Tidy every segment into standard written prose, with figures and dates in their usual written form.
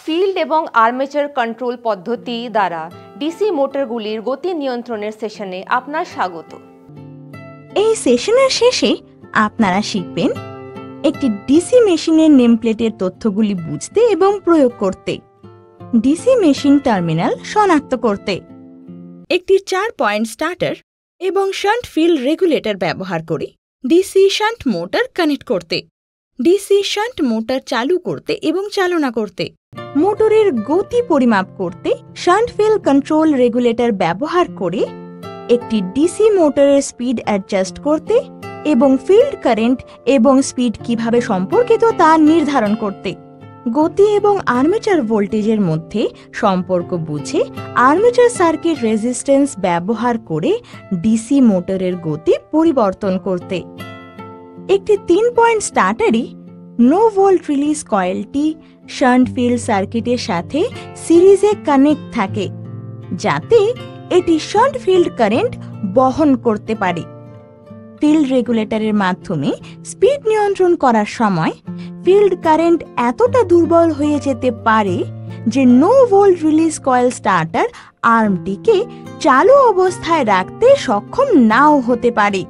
Field এবং armature control পদ্ধতি দ্বারা ডিসি মোটরগুলির গতি নিয়ন্ত্রণের সেশনে আপনার স্বাগত। এই সেশনের শেষে আপনারা শিখবেন একটি ডিসি মেশিনের নেমপ্লেটের তথ্যগুলি বুঝতে এবং প্রয়োগ করতে, ডিসি মেশিন টার্মিনাল শনাক্ত করতে, একটি 4 পয়েন্ট স্টার্টার এবং শান্ট ফিল্ড রেগুলেটর ব্যবহার করে ডিসি শান্ট মোটর কানেক্ট করতে, ডিসি শান্ট মোটর চালু করতে এবং চালনা করতে, মোটরের গতি পরিমাপ করতে শান্ট ফিল্ড কন্ট্রোল রেগুলেটর ব্যবহার করে একটি ডিসি মোটরের স্পিড অ্যাডজাস্ট করতে এবং ফিল্ড কারেন্ট এবং স্পিড কিভাবে সম্পর্কিত তা নির্ধারণ করতে, গতি এবং আর্মেচার ভোল্টেজের মধ্যে সম্পর্ক বুঝে আর্মেচার সার্কিট রেজিস্ট্যান্স ব্যবহার করে ডিসি মোটরের গতি পরিবর্তন করতে। একটি 3 পয়েন্ট স্টার্টারে নো ভোল্ট রিলিজ কয়েলটি শান্ট ফিল্ড সার্কিটের সাথে সিরিজে কানেক্ট থাকে, যাতে এটি শান্ট ফিল্ড কারেন্ট বহন করতে পারে। ফিল্ড রেগুলেটরের মাধ্যমে স্পিড নিয়ন্ত্রণ করার সময় ফিল্ড কারেন্ট এতটা দুর্বল হয়ে যেতে পারে যে no volt release coil starter আর্মটিকে চালু অবস্থায় রাখতে সক্ষম নাও হতে পারে।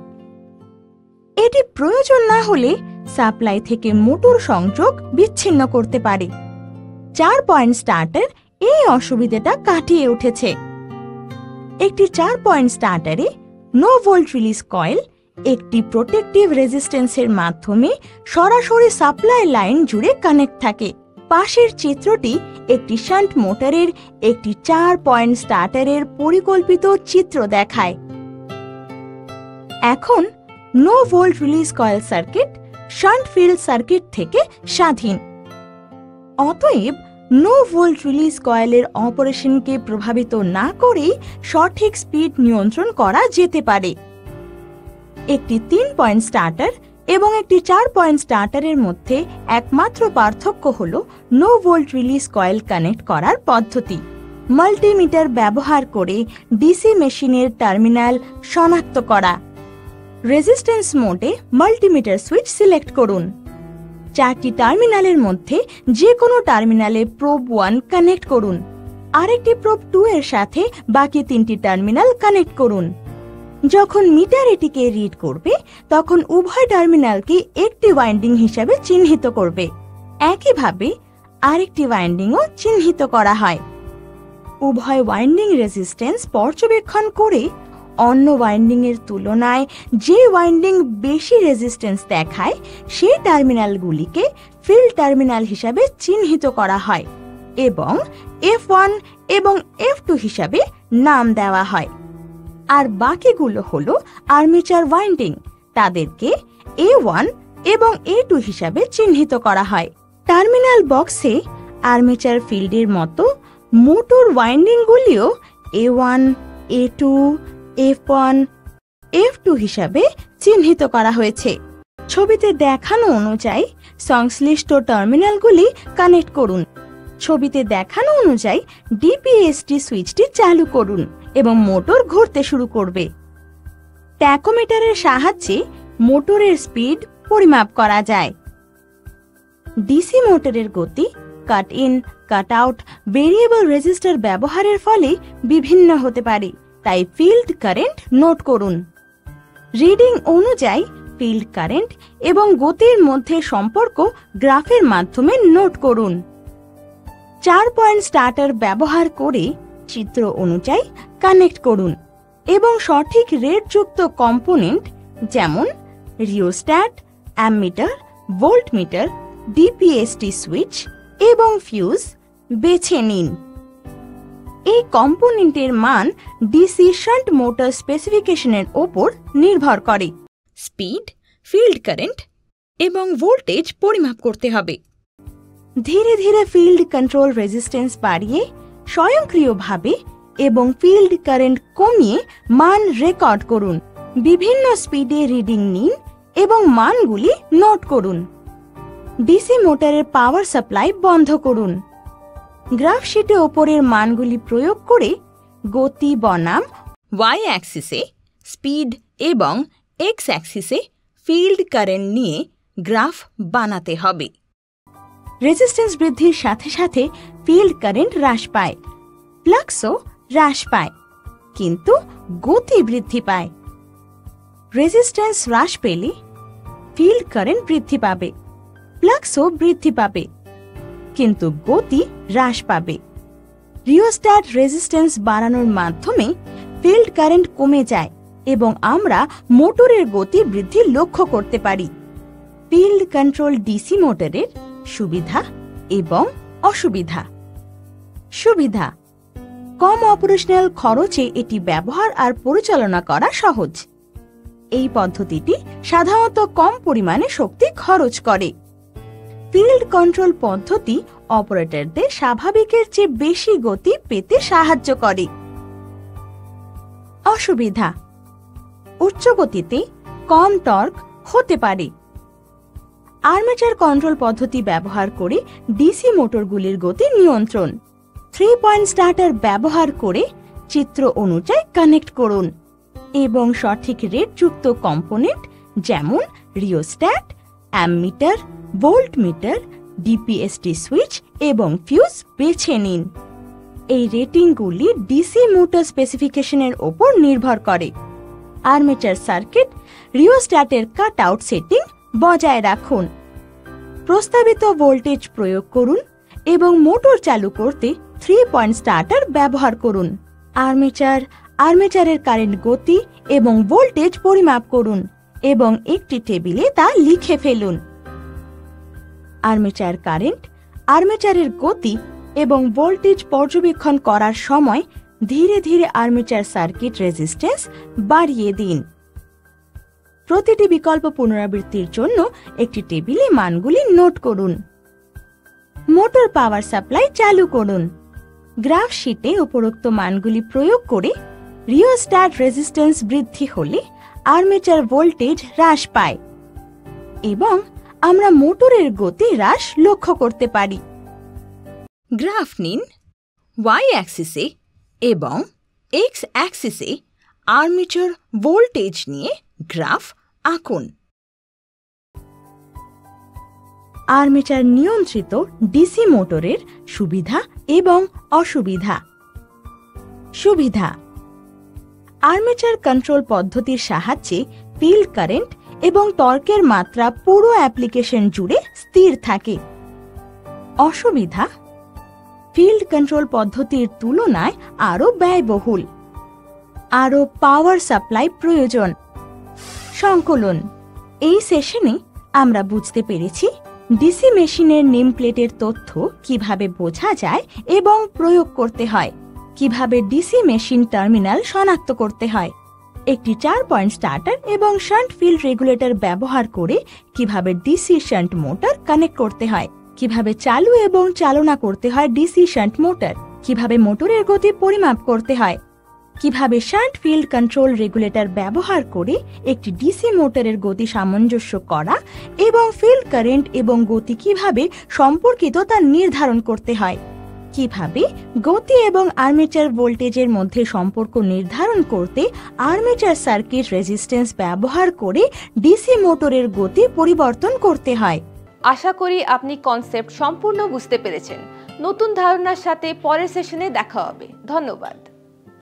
এটি প্রয়োজন না হলে সাপ্লাই থেকে মোটর সংযোগ বিচ্ছিন্ন করতে পারে। 4 পয়েন্ট স্টার্টার এই অসুবিধাটা কাটিয়ে উঠেছে। একটি 4 পয়েন্ট স্টার্টারে নো ভোল্ট রিলিজ কয়েল একটি প্রোটেক্টিভ রেজিস্ট্যান্সের মাধ্যমে সরাসরি সাপ্লাই লাইন জুড়ে কানেক্ট থাকে। পাশের চিত্রটি একটি শান্ট মোটরের একটি 4 পয়েন্ট স্টার্টারের পরিকল্পিত চিত্র দেখায়। এখন no volt release coil circuit shunt field circuit থেকে স্বাধীন। অতএব নো ভোল্ট রিলিজ কয়েলের অপারেশনকে প্রভাবিত না করেই সঠিক স্পিড নিয়ন্ত্রণ করা যেতে পারে। একটি 3 পয়েন্ট স্টার্টার এবং একটি 4 পয়েন্ট স্টার্টারের মধ্যে একমাত্র পার্থক্য হল no volt release coil connect করার পদ্ধতি। মাল্টিমিটার ব্যবহার করে ডিসি মেশিনের টার্মিনাল শনাক্ত করা। রেজিস্ট্যান্স মোডে মাল্টিমিটার সুইচ সিলেক্ট করুন। 4টি টার্মিনালের মধ্যে যে কোনো টার্মিনালে প্রোব 1 কানেক্ট করুন। আরেকটি প্রোব 2 এর সাথে বাকি 3টি টার্মিনাল কানেক্ট করুন। যখন মিটার এটিকে রিড করবে তখন উভয় টার্মিনালকে একটি ওয়াইন্ডিং হিসাবে চিহ্নিত করবে। একইভাবে আরেকটি ওয়াইন্ডিংও চিহ্নিত করা হয়। উভয় ওয়াইন্ডিং রেজিস্ট্যান্স পর্যবেক্ষণ করে অন্য ওয়াইন্ডিং এর তুলনায় যে ওয়াইন্ডিং বেশি রেজিস্ট্যান্স দেখায় সেই টার্মিনালগুলিকে ফিল্ড টার্মিনাল হিসাবে চিহ্নিত করা হয় এবং F1 এবং F2 হিসাবে নাম দেওয়া হয়। আর বাকিগুলো হলো আর্মেচার ওয়াইন্ডিং, তাদেরকে A1 এবং A2 হিসাবে চিহ্নিত করা হয়। টার্মিনাল বক্সে আর্মেচার ফিল্ডের মতো motor ওয়াইন্ডিংগুলিও A1, A2, F1, F2 হিসাবে চিহ্নিত করা হয়েছে। ছবিতে দেখানো অনুযায়ী সংশ্লিষ্ট টার্মিনালগুলি কানেক্ট করুন। ছবিতে দেখানো অনুযায়ী ডিপিএসটি সুইচটি চালু করুন এবং মোটর ঘুরতে শুরু করবে। ট্যাকোমিটারের সাহায্যে মোটরের স্পিড পরিমাপ করা যায়। ডিসি মোটরের গতি কাট in, cut out, variable register ব্যবহারের ফলে বিভিন্ন হতে পারে, তাই ফিল্ড কারেন্ট নোট করুন। রিডিং অনুযায়ী ফিল্ড কারেন্ট এবং গতির মধ্যে সম্পর্ক গ্রাফের মাধ্যমে নোট করুন। 4 পয়েন্ট স্টার্টার ব্যবহার করে চিত্র অনুযায়ী কানেক্ট করুন এবং সঠিক রেটযুক্ত কম্পোনেন্ট যেমন rheostat, ammeter, voltmeter, DPST switch এবং ফিউজ বেছে নিন। এই কম্পোনেন্টের মান ডিসি শান্ট মোটর স্পেসিফিকেশনের ওপর নির্ভর করে। স্পিড, ফিল্ড কারেন্ট এবং ভোল্টেজ পরিমাপ করতে হবে। ধীরে ধীরে ফিল্ড কন্ট্রোল রেজিস্ট্যান্স বাড়িয়ে স্বয়ংক্রিয়ভাবে এবং ফিল্ড কারেন্ট কমিয়ে মান রেকর্ড করুন। বিভিন্ন স্পিডে রিডিং নিন এবং মানগুলি নোট করুন। ডিসি মোটরের পাওয়ার সাপ্লাই বন্ধ করুন। গ্রাফ শিটে ওপরের মানগুলি প্রয়োগ করে গতি বনাম ওয়াই অ্যাক্সিসে স্পিড এবং এক্স অ্যাক্সিসে ফিল্ড কারেন্ট নিয়ে গ্রাফ বানাতে হবে। রেজিস্ট্যান্স বৃদ্ধির সাথে সাথে ফিল্ড কারেন্ট হ্রাস পায়, ফ্লাক্সও হ্রাস পায়, কিন্তু গতি বৃদ্ধি পায়। রেজিস্ট্যান্স হ্রাস পেলে ফিল্ড কারেন্ট বৃদ্ধি পাবে, ফ্লাক্সও বৃদ্ধি পাবে, কিন্তু গতি হ্রাস পাবে। রিওস্ট্যাট রেজিস্ট্যান্স বাড়ানোর মাধ্যমে ফিল্ড কারেন্ট কমে যায় এবং আমরা মোটরের গতি বৃদ্ধি লক্ষ্য করতে পারি। ফিল্ড কন্ট্রোল ডিসি মোটরের সুবিধা এবং অসুবিধা। সুবিধা: কম অপারেশনাল খরচে এটি ব্যবহার আর পরিচালনা করা সহজ। এই পদ্ধতিটি সাধারণত কম পরিমাণে শক্তি খরচ করে। ফিল্ড কন্ট্রোল পদ্ধতি অপারেটরদের স্বাভাবিকের চেয়ে বেশি গতি পেতে সাহায্য করে। অসুবিধা: উচ্চ গতিতে কম টর্ক হতে পারে। আর্মেচার কন্ট্রোল পদ্ধতি ব্যবহার করে ডিসি মোটরগুলির গতি নিয়ন্ত্রণ। 3 পয়েন্ট স্টার্টার ব্যবহার করে চিত্র অনুযায়ী কানেক্ট করুন এবং সঠিক রেটযুক্ত কম্পোনেন্ট যেমন rheostat, ammeter, voltmeter, DPST switch এবং ফিউজ বেছে নিন। এই রেটিংগুলি ডিসি মোটর স্পেসিফিকেশনের উপর নির্ভর করে। আর্মেচার সার্কিট রিওস্ট্যাটের কাট আউট সেটিং বজায় রাখুন। প্রস্তাবিত ভোল্টেজ প্রয়োগ করুন এবং মোটর চালু করতে 3 পয়েন্ট স্টার্টার ব্যবহার করুন। আর্মেচারের কারেন্ট গতি এবং ভোল্টেজ পরিমাপ করুন এবং একটি টেবিলে তা লিখে ফেলুন। আর্মেচার কারেন্ট, আর্মেচারের গতি এবং ভোল্টেজ পর্যবেক্ষণ করার সময় ধীরে ধীরে আর্মেচার সার্কিট রেজিস্ট্যান্স বাড়িয়ে দিন। প্রতিটি বিকল্প পুনরাবৃত্তির জন্য একটি টেবিলে মানগুলি নোট করুন। মোটর পাওয়ার সাপ্লাই চালু করুন। গ্রাফ শিটে উপরোক্ত মানগুলি প্রয়োগ করে রিওস্ট্যাট রেজিস্ট্যান্স বৃদ্ধি হলে আর্মেচার ভোল্টেজ হ্রাস পায় এবং আমরা মোটরের গতি হ্রাস লক্ষ্য করতে পারি। গ্রাফ নিন। ওয়াই অ্যাক্সিসে এবং এক্স অ্যাক্সিসে আর্মেচার ভোল্টেজ নিয়ে গ্রাফ আঁকুন। আর্মেচার নিয়ন্ত্রিত ডিসি মোটরের সুবিধা এবং অসুবিধা। সুবিধা: আর্মেচার কন্ট্রোল পদ্ধতির সাহায্যে ফিল্ড কারেন্ট এবং টর্কের মাত্রা পুরো অ্যাপ্লিকেশন জুড়ে স্থির থাকে। অসুবিধা: ফিল্ড কন্ট্রোল পদ্ধতির তুলনায় আরও ব্যয়বহুল, আরও পাওয়ার সাপ্লাই প্রয়োজন। সংকলন: এই সেশনে আমরা বুঝতে পেরেছি ডিসি মেশিনের নেম প্লেটের তথ্য কিভাবে বোঝা যায় এবং প্রয়োগ করতে হয়, কিভাবে ডিসি মেশিন টার্মিনাল শনাক্ত করতে হয়, একটি 4 পয়েন্ট স্টার্টার এবং শান্ট ফিল্ড রেগুলেটর ব্যবহার করে কিভাবে ডিসি শান্ট মোটর কানেক্ট করতে হয়, কিভাবে চালু এবং চালনা করতে হয় ডিসি শান্ট মোটর, কিভাবে মোটরের গতি পরিমাপ করতে হয়, কিভাবে শান্ট ফিল্ড কন্ট্রোল রেগুলেটর ব্যবহার করে একটি ডিসি মোটরের গতি সামঞ্জস্য করা এবং ফিল্ড কারেন্ট এবং গতি কিভাবে সম্পর্কিত তা নির্ধারণ করতে হয়, কিভাবে গতি এবং আর্মেচার ভোল্টেজের মধ্যে সম্পর্ক নির্ধারণ করতে আর্মেচার সার্কিট রেজিস্ট্যান্স ব্যবহার করে ডিসি মোটরের গতি পরিবর্তন করতে হয়। আশা করি আপনি কনসেপ্ট সম্পূর্ণ বুঝতে পেরেছেন। নতুন ধারণার সাথে পরের সেশনে দেখা হবে। ধন্যবাদ।